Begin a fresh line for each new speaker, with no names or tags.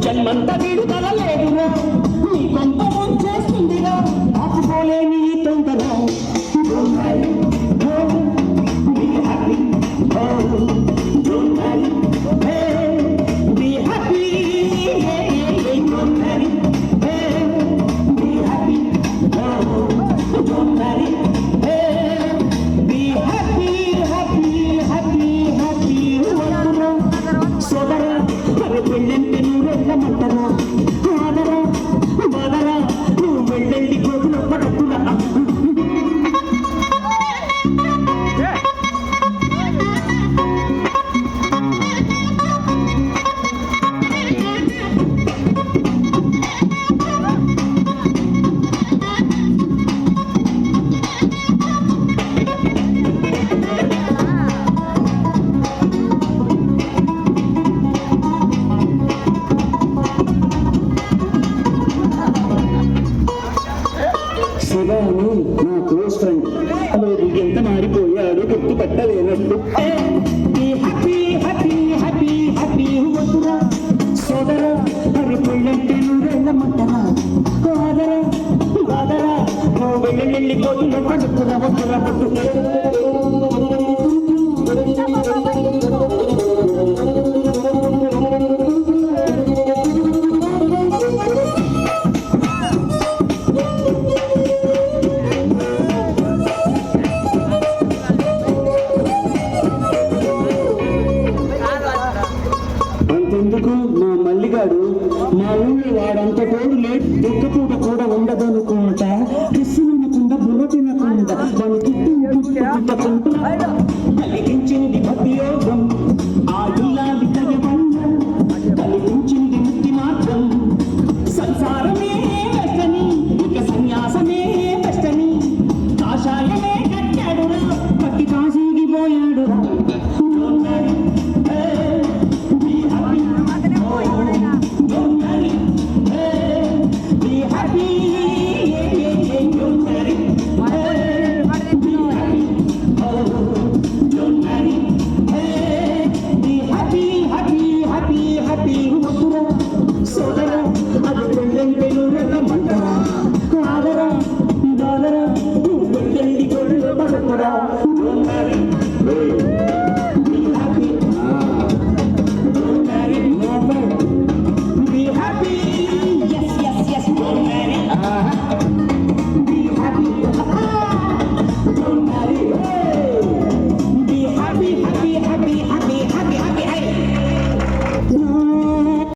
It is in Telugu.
జన్మంతా విడుదల లేదురా నీ కొంత ముంచేస్తుందిరా ఆపుకోలేని తొందర పెళ్ళంటే నూరెళ్ళమంటరా ఆదరా బాదరా నువ్వు వెళ్ళండి కోతులు పడట్టులా శివాని నా క్లోజ్ ఫ్రెండ్ లేదు ఎంత మారిపోయాడు గుర్తుపట్టలేనట్టు హ్యాపీ హ్యాపీ హ్యాపీ హ్యాపీ వద్దురా సోదరా అవి పెళ్ళంటే నువ్వెళ్ళమంటరా ఆదరా బాదరా నువ్వు వెళ్ళి కోతులు పడుతురా వద్దురా అంతెందుకు మా మల్లిగాడు మా ఊళ్ళో వాడంత తోడు లేదు దుఃఖపూట కూడా ఉండదనుకుంటా విసునకుండా బుర్ర తినకుండా మన చుట్టూ కలిగించింది భక్తియోగం ఆ ఇల్లాది తగబంధం కలిగించింది ముక్తి మార్గం సంసారమే వెచ్చని ఇక సన్యాసమే బెస్టని కాషాయమే కట్టాడురా పట్టి కాసిగిపోయాడురా సోదరా